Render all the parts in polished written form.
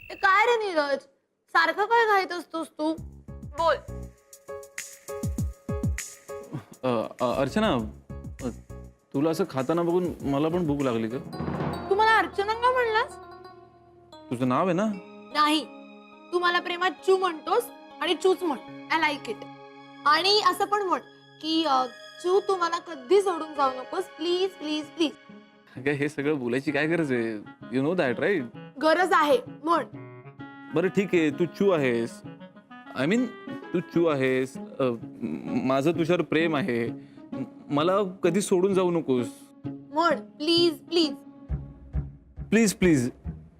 काय रे नीरज, सारखं काय खायत असतोस तू? बोल. अर्चना, तुला असं खाताना बघून मला पण भूक लागली का? तू मला अर्चना का म्हणलास? तुझं नाव आहे ना? नाही, तू मला प्रेमात चू म्हणतोस आणि चूच म्हण. I like it. आणि असं पण म्हण की चू तू मला कधी सोडून जाऊ नकोस, प्लीज प्लीज प्लीज. काय हे सगळं बोलायची काय गरज आहे? You know that right? गरज आहे म्हण. बरं ठीक आहे, तू चू आहेस. आय मीन तू चू आहेस. माझं तुझ्यावर प्रेम आहे. मला कधी सोडून जाऊ नकोस. म्हण प्लीज प्लीज. प्लीज प्लीज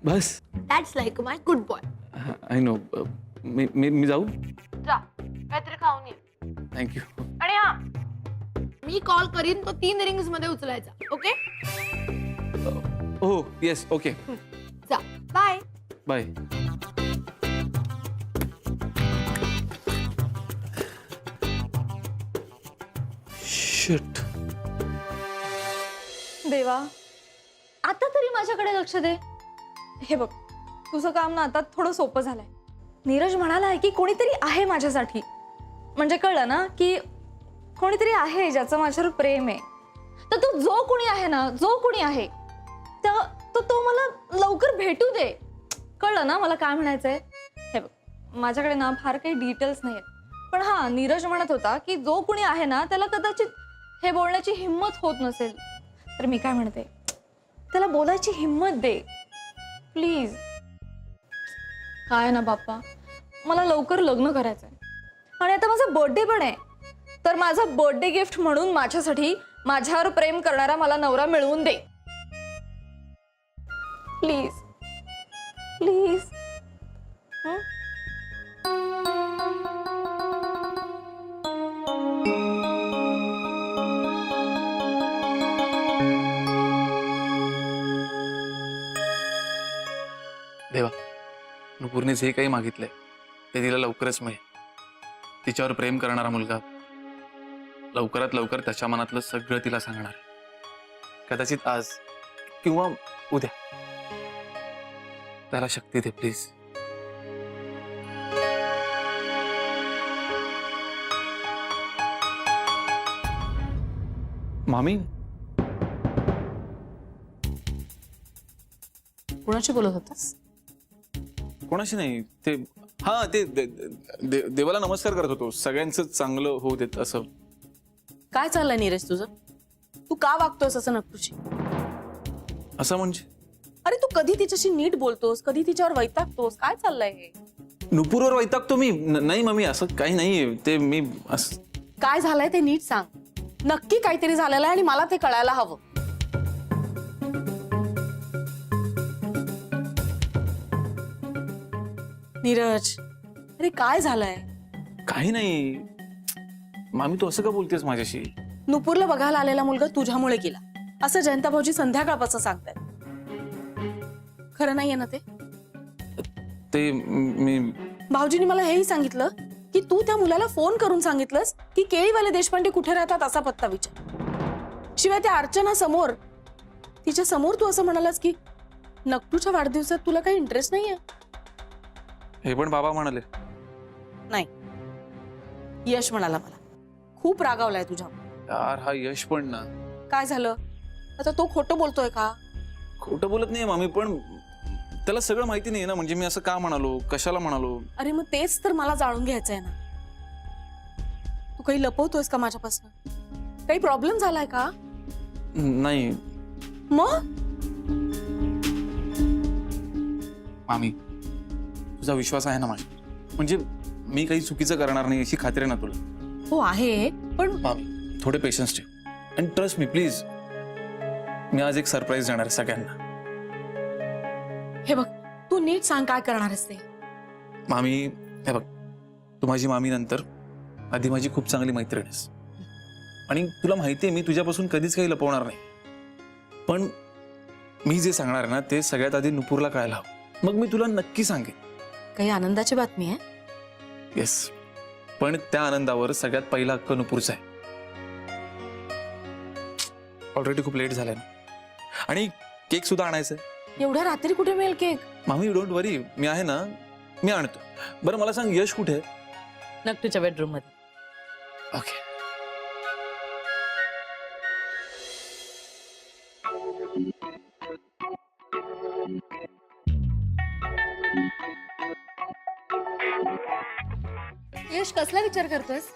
बस. That's like my good boy. I know. मी जाऊ? जा, काहीतरी खाऊन ये. थँक्यू. आणि हा, मी कॉल करीन तो 3 रिंग्स मध्ये उचलायचा. ओके? हो येस ओके. जा, बाय. बाय. शिट. देवा, आता तरी माझ्याकडे लक्ष दे. हे बघ, तुझं काम ना आता थोडं सोपं झालंय. नीरज म्हणाला की कोणीतरी आहे माझ्यासाठी. म्हणजे कळलं ना की कोणीतरी आहे ज्याचं माझ्यावर प्रेम आहे. तर तो जो कोणी आहे ना, जो कोणी आहे तो मला लवकर भेटू दे. कळलं ना मला काय म्हणायचंय? हे बघ, माझ्याकडे ना फार काही डिटेल्स नाहीयेत, पण हा, नीरज म्हणत होता की जो कोणी आहे ना त्याला कदाचित हे बोलण्याची हिंमत होत नसेल. तर मी काय म्हणते, त्याला बोलायची हिंमत दे प्लीज. काय ना बाप्पा, मला लवकर लग्न करायचंय आणि आता माझा बर्थडे पण आहे. तर माझा बर्थडे गिफ्ट म्हणून माझ्यासाठी माझ्यावर प्रेम करणारा मला नवरा मिळवून दे प्लीज प्लीज. देवा, नुपूरने जे काही मागितलंय ते तिला लवकरच मिळेल. तिच्यावर प्रेम करणारा मुलगा लवकरात लवकर त्याच्या मनातलं सगळं तिला सांगणार. कदाचित आज किंवा उद्या. त्याला शक्ती दे प्लीज. मामी, कोणाशी बोलत होतास? कोणाशी नाही. ते हा, ते देवाला नमस्कार करत होतो. सगळ्यांचं चांगलं होऊ देत असं. काय चाललंय नीरज तुझं? तू का वागतोयस असं नक्की? असं म्हणजे अरे तू कधी तिच्याशी नीट बोलतोस, कधी तिच्यावर वैतागतोस, काय चाललंय हे? नुपूरवर वैतागतो मी? नाही मम्मी, असं काही नाहीये. ते मी असं. काय झालंय ते नीट सांग. नक्की काहीतरी झालेलं आहे आणि मला ते कळायला हवं. नीरज, अरे काय झालंय? काही नाही मामी, तू असं का बोलतेस माझ्याशी? नुपूरला बघायला आलेला मुलगा तुझ्यामुळे गेला असं जयंता भाऊजी संध्याकाळपासून सांगतायत. खरं नाहीये ना ते? ते मी भाऊजींनी मला हेही सांगितलं की तू त्या मुलाला फोन करून सांगितलंस की केळीवाले देशपांडे कुठे राहतात असा पत्ता विचार. शिवाय त्या अर्चना समोर, तिच्या समोर तू असं म्हणालास की नक्टूच्या वाढदिवसात तुला काही इंटरेस्ट नाहीये. हे पण बाबा म्हणाले. नाही, यश म्हणाला मला. खूप रागावलाय तुझ्या. यार, हा यश पण ना. काय झालं आता? तो खोटं बोलतोय का? खोटं बोलत नाही मामी, पण त्याला सगळं माहिती नाही ना. म्हणजे मी असं का म्हणालो, कशाला म्हणालो? अरे मग तेच तर मला जाणून घ्यायचंय ना. तू काही लपवतोयस का माझ्यापासून? काही प्रॉब्लेम झालाय का? नाही मग मामी, तुझा विश्वास आहे ना माझ्या? म्हणजे मी काही चुकीचं करणार नाही अशी खात्री आहे ना तुला? हो आहे, पण मामी थोडे पेशन्स ठेव आणि ट्रस्ट मी प्लीज. मी आज एक सरप्राईज देणार आहे सगळ्यांना. हे बघ, तू नीट सांग काय करणार आहेस ते. मामी हे बघ, तू माझी मामी नंतर आधी माझी खूप चांगली मैत्रीण आहेस आणि तुला माहिती आहे मी तुझ्यापासून कधीच काही लपवणार नाही. पण मी जे सांगणार आहे ना ते सगळ्यात आधी नुपूरला कळायला हवं. मग मी तुला नक्की सांगेन. काही आनंदाची बातमी आहे? येस, पण त्या आनंदावर सगळ्यात पहिला हक्क नुपूरचा आहे. ऑलरेडी खूप लेट झालाय ना, आणि केक सुद्धा आणायचा आहे. एवढ्या रात्री कुठे मिळेल केक? मामी डोंट वरी, मी आहे ना, मी आणतो. बरं मला सांग, यश कुठे आहे? नक्कीच्या बेडरूम मध्ये. ओके. यश कसला विचार करतोयस?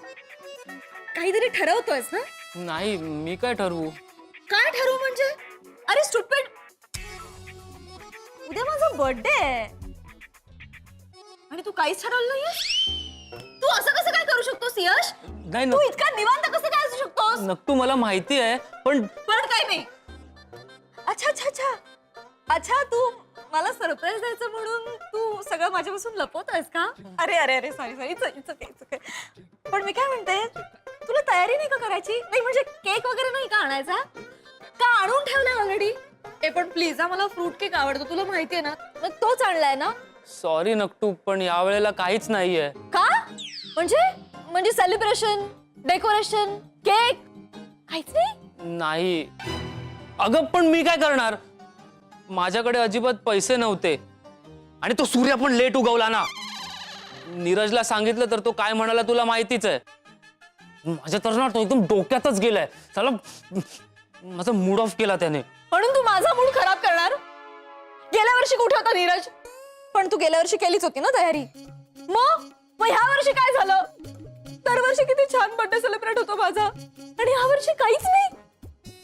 काहीतरी ठरवतोयस ना? नाही, मी काय ठरवू? काय ठरवू म्हणजे? अरे स्टुपिड, उद्या माझा बर्थडे आहे आणि तू काहीच ठरवलं नाहीये. तू असं कसं काय करू शकतोस यश? नाही तू इतका निवांत कसं काय असू शकतोस? नक्की मला माहिती आहे, पण पण काय नाही. अच्छा अच्छा अच्छा अच्छा, तू मला सरप्राईज द्यायचं म्हणून तू सगळं माझ्यापासून लपवतोयस का? अरे अरे अरे, सॉरी सॉरी, इट्स ओके. पण मी काय म्हणते, तुला तयारी नाही का करायची? नाही म्हणजे केक वगैरे नाही का आणायचा? का आणून ठेवलाय ऑलरेडी? ए पण प्लीज हा, मला फ्रूट केक आवडतो, तुला माहितीये ना. मग तोच आणलाय ना? सॉरी नक्टू, पण यावेळेला काहीच नाहीये. का? म्हणजे सेलिब्रेशन, डेकोरेशन, केक काहीच नाही? नाही. अगं पण मी काय करणार? माझ्याकडे अजिबात पैसे नव्हते आणि तो सूर्य पण लेट उगवला ना. नीरजला सांगितलं तर तो काय म्हणाला तुला माहितीच आहे. माझ्या तर ना तो एकदम डोक्यातच गेलाय. चला, माझा मूड ऑफ केला त्याने. म्हणून तू माझा मूड खराब करणार? गेल्या वर्षी कुठे होता नीरज? पण तू गेल्या वर्षी केलीच होती ना तयारी. मग ह्या वर्षी काय झालं? दरवर्षी किती छान बर्थडे सेलिब्रेट होतो माझा, आणि ह्या वर्षी काहीच नाही.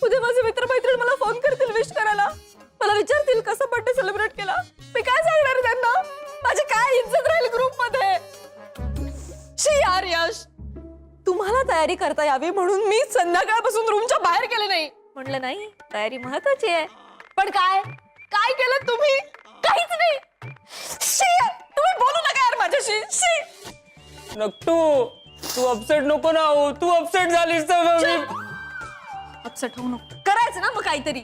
उद्या माझे मित्रमैत्रीण मला फोन करतील विश करायला, मला विचारतील कसं बर्थडे सेलिब्रेट केला. मी काय सांगणार त्यांना? माझी काय इज्जत राहील ग्रुप मध्ये? शी यार यश, तुम्हाला तयारी करता यावी म्हणून मी संध्याकाळपासून रूमच्या बाहेर गेले नाही. म्हणलं नाही, तयारी महत्वाची आहे. पण काय काय केलं तुम्ही? काहीच नाही. शी यार, तुम्ही बोलू नका यार माझ्याशी. शी. नक्टू, तू अपसेट नको ना हो. तू अपसेट झालीस तर अपसेट होऊ नको. करायचं ना मग काहीतरी.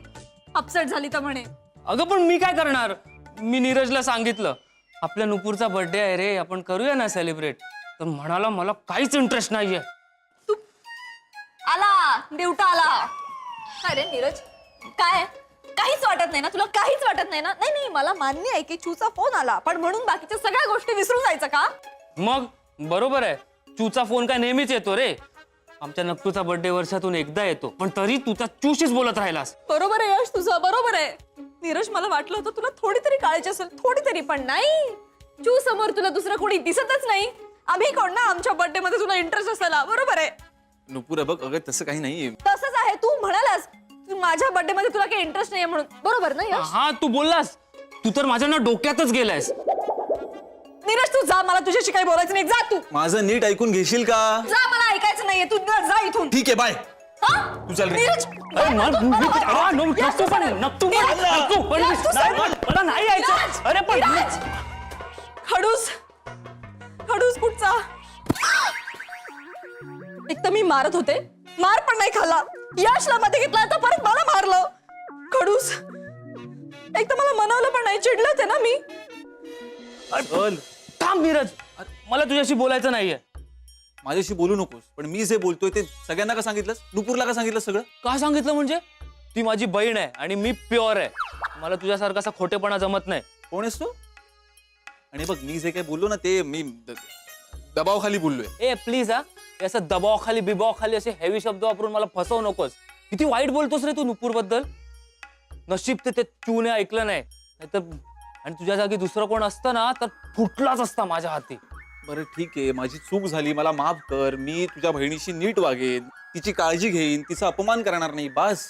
अपसेट झाली तर म्हणे. अगं पण मी काय करणार? मी नीरजला सांगितलं आपल्या नुपूरचा बर्थडे आहे रे, आपण करूया ना सेलिब्रेट. तर म्हणाला मला काहीच इंटरेस्ट नाहीये. तू आला, देवटा आला. काय रे नीरज, काय काहीच वाटत नाही ना तुला? काहीच वाटत नाही ना? नाही नाही, मला मान्य आहे की चूचा फोन आला, पण म्हणून बाकीच्या सगळ्या गोष्टी विसरून जायचं का? मग बरोबर आहे, चूचा फोन काय नेहमीच येतो रे. आमच्या नक्टूचा बर्थडे वर्षातून एकदा येतो, पण तरी तू त्या चूशीच बोलत राहिलास. बरोबर आहे यश तुझं, बरोबर आहे. नीरज, मला वाटलं होतं तुला थोडी तरी काळजी असेल, थोडी तरी, पण नाही. चू समोर तुला दुसरं कोणी दिसतच नाही. आम्ही कोण ना, आमच्या बर्थडे मध्ये तुला इंटरेस्ट असायला. बरोबर आहे. नुपूर बघ, अगं तसं काही नाहीये. तसंच आहे. तू म्हणालास माझ्या बर्थडे मध्ये तुला काही इंटरेस्ट नाहीये म्हणून. बरोबर ना यश? हा, तू बोललास. तू तर माझ्या ना डोक्यातच गेलायस. नीरज, तू जा, मला तुझ्याशी काही बोलायचं नाही. जा तू, माझं नीट ऐकून घेशील का? जा, मला ऐकायचं नाहीये. तू जा इथून. ठीक आहे, बाय. हा? तू चल रे. नीरज, अरे नक्टू पण नक्टू पण मला नाही यायचं. अरे पण नीरज! खडूस खडूस कुठचा? एक तर मी मारत होते, मार पण नाही खाल्ला. यशला मध्ये घेतला, आता परत मला मारलं. खडूस. एक तर मला मनवलं पण नाही, चिडलंच आहे ना मी. चल. थांब नीरज, मला तुझ्याशी बोलायचं नाहीये. माझ्याशी बोलू नकोस, पण मी जे बोलतोय ते सगळ्यांना का सांगितलंस? नुपूरला का सांगितलं सगळं? का सांगितलं म्हणजे? ती माझी बहीण आहे आणि मी प्युअर आहे. मला तुझ्यासारखा असा खोटेपणा जमत नाही. कोण आहेस तू? आणि बघ, मी जे काही बोललो ना ते मी दबावाखाली बोललोय. ए प्लीज हा, हे असं दबावाखाली बिबावाखाली असे हेवी शब्द वापरून मला फसवू नकोस. किती वाईट बोलतोस रे तू नुपूर बद्दल. नशीब ते चूने ऐकलं नाही, नाहीतर आणि तुझ्या जागी दुसरं कोण असतं ना तर फुटलाच असता माझ्या हाती. बरं ठीक आहे, माझी चूक झाली, मला माफ कर. मी तुझ्या बहिणीशी नीट वागेन, तिची काळजी घेईन, तिचा अपमान करणार नाही. बस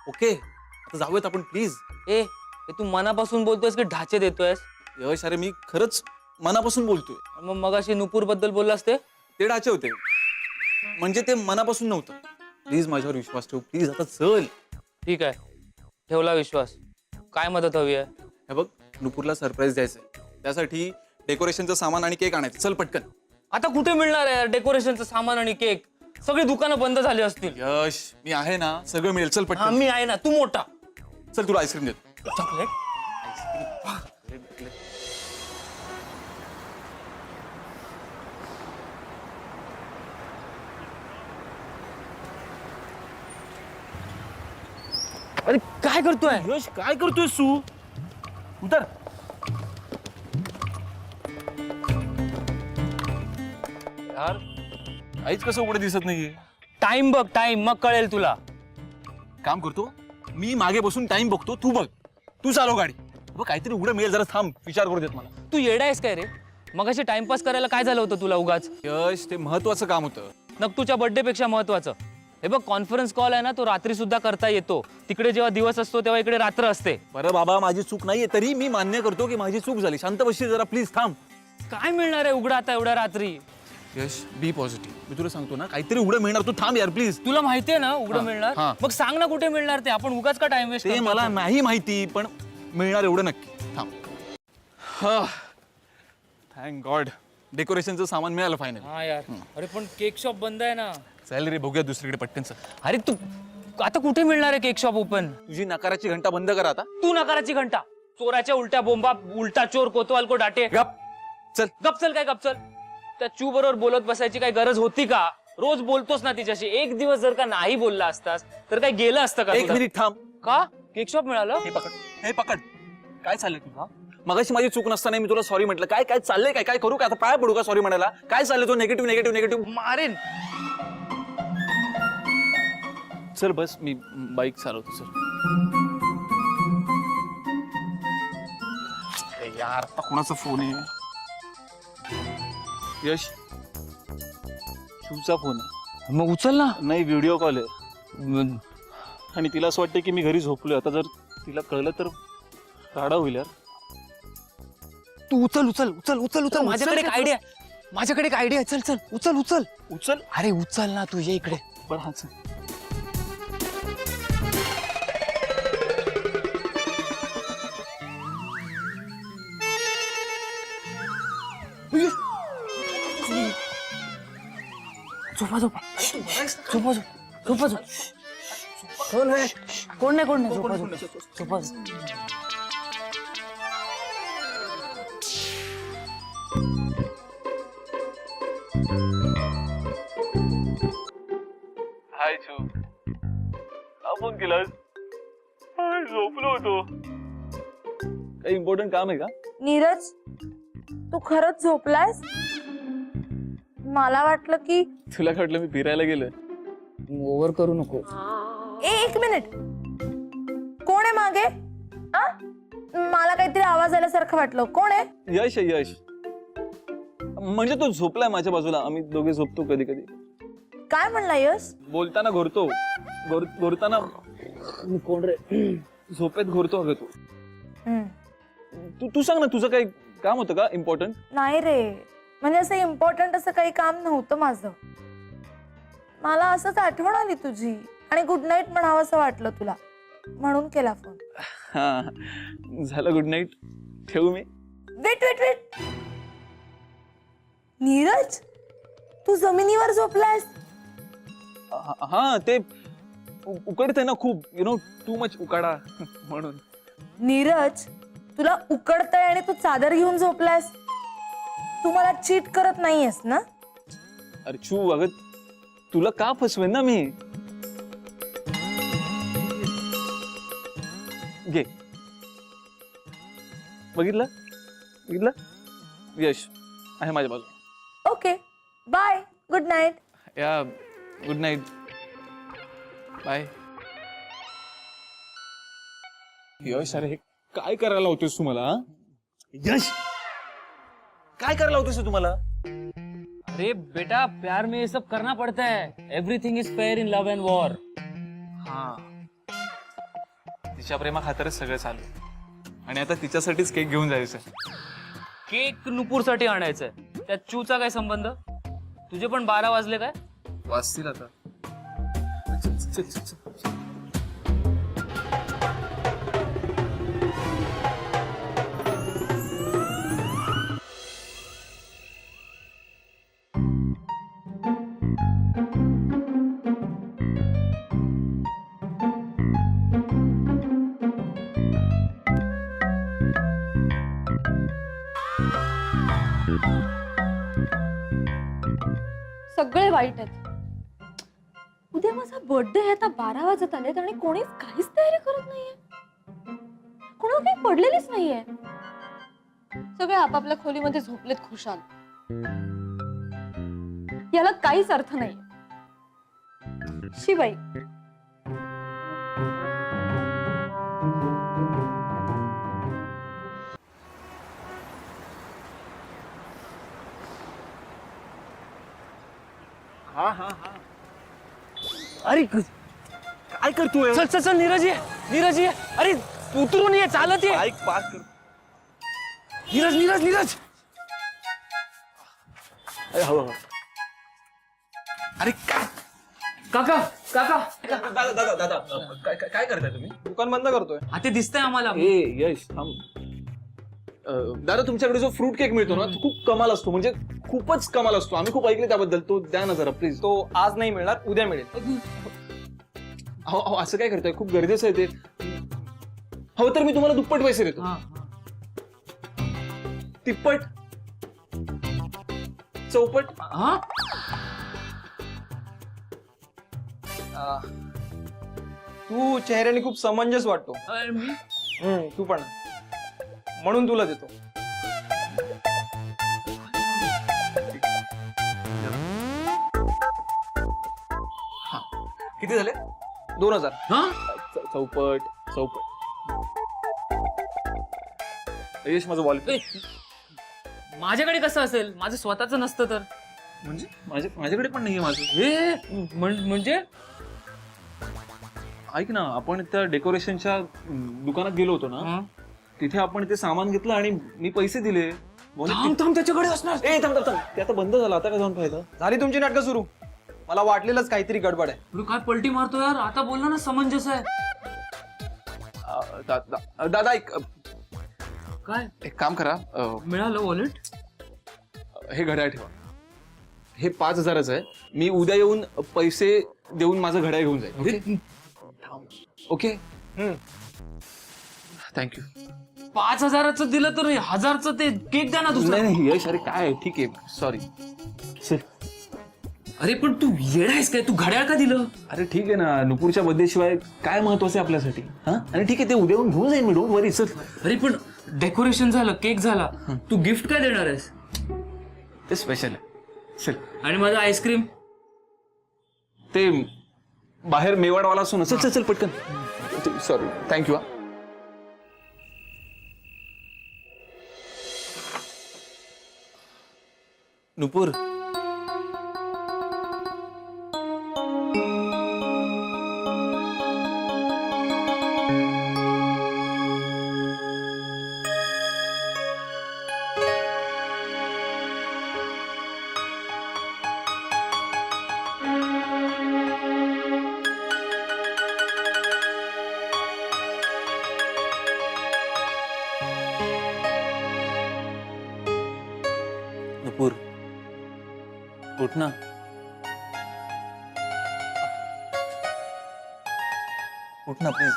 ओके, आता जाऊयात आपण प्लीज. ए, हे तू मनापासून बोलतोयस की ढाचे देतोयस? यश, अरे मी खरंच मनापासून बोलतोय. मग मगाशी नुपूर बद्दल बोललास ते डाचे होते, म्हणजे ते मनापासून नव्हतं. प्लीज माझ्यावर विश्वास ठेव, प्लीज. आता चल. ठीक आहे, ठेवला विश्वास. काय मदत हवी आहे? हे बघ, नुपूरला सरप्राईज द्यायचंय, त्यासाठी डेकोरेशनचं सामान आणि केक आणायचं. चल पटकन. आता कुठे मिळणार आहे डेकोरेशनचं सामान आणि केक? सगळी दुकानं बंद झाली असतील. यश, मी आहे ना, सगळं मिळेल. चल पटकन. मी आहे ना, तू मोठा. चल, तुला आईस्क्रीम देतो. चॉकलेट. अरे काय करतोय? यश, काय करतोय तू? उतर. यार काहीच कसं उघडं दिसत नाहीये. टाइम बघ, टाइम, मग कळेल तुला. काम करतो मी मागे बसून टाइम बघतो, तू बघ, तू चालव गाडी. बघ काहीतरी उघडं मिळेल, जरा थांब, विचार करू देत मला. तू येडा आहेस काय रे? मग अशी टाइमपास करायला काय झालं होतं तुला उगाच? यश, ते महत्वाचं काम होतं. नक्तूच्या बर्थडे पेक्षा महत्वाचं. हे बघ, कॉन्फरन्स कॉल आहे ना, तो रात्री सुद्धा करता येतो. तिकडे जेव्हा दिवस असतो तेव्हा इकडे रात्र असते. बरं बाबा, माझी चूक नाहीये, तरी मी मान्य करतो की माझी चूक झाली. शांत बसशील जरा प्लीज, थांब. काय मिळणार आहे उघडा आता एवढ्या रात्री? यश, बी पॉझिटिव्ह. मी तुला सांगतो ना, काहीतरी उघडं मिळणार, तू थांब यार प्लीज. तुला माहितीये ना उघडं हा. मिळणार? मग सांग ना कुठे मिळणार ते. आपण उगाच का टाइम वेस्ट? ते मला नाही माहिती, पण मिळणार एवढं नक्की. थांब. थँक गॉड, डेकोरेशनचं सामान मिळालं फायनल. हा यार. अरे पण केक शॉप बंद आहे ना. चल रे, बघूया दुसरीकडे पटकन. चल. अरे तू आता कुठे मिळणार आहे केक शॉप ओपन? तुझी नकाराची घंटा बंद कर आता. तू नकाराची घंटा, चोराच्या उलट्या बोंबा, उलटा चोर कोतवाल को डाटे. गप. चल. गपचल काय गपचल? त्या चू बरोबर बोलत बसायची काय गरज होती का? रोज बोलतोस ना तिच्याशी. एक दिवस जर का नाही बोलला असतास तर काय गेलं असतं का? एक मिनिट थांब. का केक शॉप मिळालं? हे पकड, हे पकड. काय चाललंय तुझा? मगाशी माझी चूक नसताना मी तुला सॉरी म्हटलं. काय काय चाललंय? काय काय करू का आता? पाया पडू का सॉरी म्हणायला? काय चाललंय? तो निगेटिव्ह निगेटिव्ह निगेटिव्ह मारेन. चल बस, मी बाईक चालवतो. सर यार, आता कोणाचा फोन आहे? यश, शिवचा फोन आहे. मग उचल ना. नाही, व्हिडिओ कॉल आहे. आणि तिला असं वाटतं की मी घरी झोपलोय. आता जर तिला कळलं तर राडा होईल यार. तू उचल उचल उचल उचल उचल. माझ्याकडे एक आयडिया, माझ्याकडे एक आयडिया. चल चल उचल उचल उचल. अरे उचल ना, तू ये इकडे. बरं, हा चल. झोपा झोपा झोपा झोपा झोपा. कोण नाही कोण नाही. झोपा झोपा झोपा. हाय छू, का फोन केलास? झोपलो होतो. काही इम्पॉर्टंट काम आहे का? नीरज, तू खरंच झोपलायस? मला वाटलं की तुला काय वाटलं मी फिरायला गेलोय? ओव्हर करू नको. एक मिनिट, कोण आहे मागे? आ? मला काहीतरी आवाज आल्यासारखं वाटलं. कोण आहे? यश आहे, यश. म्हणजे तो झोपलाय माझ्या बाजूला. आम्ही दोघे झोपतो कधी कधी. काय म्हणला यश? बोलताना घोरतो, घोरताना. कोण रे? झोपेत घोरतो अगं तू. तू सांग ना, तुझं काही काम होतं का इम्पॉर्टंट? नाही रे, म्हणजे असं इम्पॉर्टंट असं काही काम नव्हतं माझं. मला असंच आठवण आली तुझी आणि गुड नाईट म्हणावं असं वाटलं तुला, म्हणून केला फोन. हा, झालं. Good night. ठेवू मी? वेट वेट वेट, नीरज, तू जमिनीवर झोपलायस? हा, ते उकडते ना खूप, यु नो, टू मच उकाडा म्हणून. नीरज, तुला उकडतंय आणि तू चादर घेऊन झोपलायस? तू मला चीट करत नाहीयेस ना? अरे चू, अगं तुला का फसवेन ना मी. घे. बघितलं बघितलं? यश आहे माझ्या बाजूला. Okay, bye, good night. या, गुड नाईट. बाय. यश, अरे हे काय करायला होतेस तू मला? यश, काय करायला होतेस तुम्हाला? अरे बेटा, प्यार में ये सब करना पड़ता है. Everything is fair in love and war. हा, तिच्या प्रेमा खातरच सगळं चालू. आणि आता तिच्यासाठीच केक घेऊन जायचं. केक नुपूरसाठी आणायचंय. त्यात चूचा काय संबंध? तुझे पण 12 वाजले काय? वाचतील आता. चल, चल, चल, चल. सगळे वाईट आहेत. उद्या माझा बर्थडे आहे, आता 12 वाजत आलेत आणि कोणीच काहीच तयारी करत नाहीये. कोणाला दोघं काही पडलेलीच नाहीये. सगळे आपापल्या खोलीमध्ये झोपलेत खुशाल. याला काहीच अर्थ नाहीये. शिवाय अरे काय करतोय चल चल चल नीरज ये अरे उतरून ये चालत ये. बाईक पार्क कर. नीरज नीरज नीरज अरे हळू. अरे काय काका काका दादा दादा दादा काय करताय तुम्ही? दुकान बंद करतोय. ते दिसतंय आम्हाला. ए यश थांब. दादा तुमच्याकडे जो फ्रूट केक मिळतो ना तो खूप कमाल असतो, म्हणजे खूपच कमाल असतो. आम्ही खूप ऐकले त्याबद्दल. तो द्या ना जरा प्लीज. तो आज नाही मिळणार, उद्या मिळेल. अहो अहो, असं काय करताय? खूप गरजेचं आहे ते. हवं तर मी तुम्हाला दुप्पट पैसे देतो. तिप्पट, चौपट. हा तू चेहऱ्याने खूप समंजस वाटतो. तू पण, म्हणून तुला देतो. किती झाले? 2000. चौपट चौपट. यश माझं वॉलेट. माझ्याकडे कसं असेल? माझं स्वतःचं नसतं तर. म्हणजे माझ्याकडे पण नाहीये माझं. हे म्हणजे ऐक ना, आपण त्या डेकोरेशनच्या दुकानात गेलो होतो ना, तिथे आपण ते सामान घेतलं आणि मी पैसे दिले. थांब त्याच्याकडे असणार. ए थांब थांब थांब. ते आता बंद झालं. आता काय जाऊन पाहिलं? झाली तुमची नाटकं सुरू. मला वाटलेलंच काहीतरी गडबड आहे. तू काय पलटी मारतो यार? आता बोलला ना समंजस आहे. दादा काय एक काम करा. मिळालं वॉलेट? हे घड्याळ ठेवा. हे 5000च आहे. मी उद्या येऊन पैसे देऊन माझं घड्याळ घेऊन जाईल. Okay thank you. 5000चं दिलं तर 1000चं ते केक द्या ना दुसरं. नाही यश, अरे काय ठीक आहे, सॉरी. अरे पण तू येडा आहेस काय? तू घड्याळ का दिलं? अरे ठीक आहे ना, नुपूरच्या बर्थडे शिवाय काय महत्वाचं आहे आपल्यासाठी? हा, आणि ठीक आहे, ते उद्या येऊन घेऊन जाईल मी. Don't worry. सर अरे पण डेकोरेशन झालं, केक झाला, तू गिफ्ट काय देणार आहेस? ते स्पेशल आहे. चल. आणि माझं आईस्क्रीम? ते बाहेर मेवाडवाला असतो ना. चल चल चल पटकन. Sorry, thank you. नुपूर, नुपूर उठ ना. उठ ना प्लीज.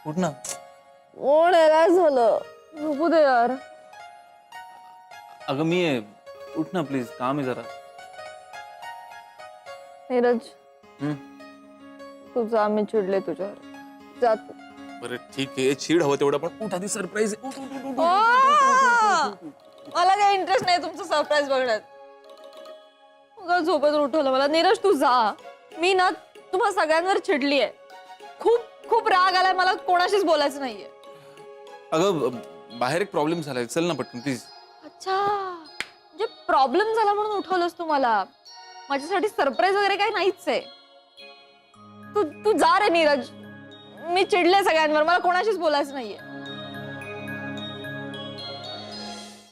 उठ ना. कोण आहे? काय झालं? झोपू दे यार. अगं मी आहे. उठ ना प्लीज, काम आहे जरा. नीरज, तुझं आम्ही चिडले तुझ्यावर. जा तू. बरं ठीक आहे, चीड हवं तेवढं, पण उठ आधी. सरप्राईज. मला काही इंटरेस्ट नाही तुमचं सरप्राईज बघण्यात. झोपेत उठवलं मला. नीरज तू जा. मी ना तुम्हा सगळ्यांवर चिडली आहे. खूप खूप राग आलाय मला. कोणाशीच बोलायचं नाहीये. अगं बाहेर एक प्रॉब्लेम झालाय. चल ना पटकन प्लीज. अच्छा, म्हणजे प्रॉब्लेम झाला म्हणून उठवलंस तू मला? माझ्यासाठी सरप्राईज वगैरे काही नाहीच आहे. तू तू जा रे नीरज. मी चिडले सगळ्यांवर. मला कोणाशीच बोलायचं नाहीये.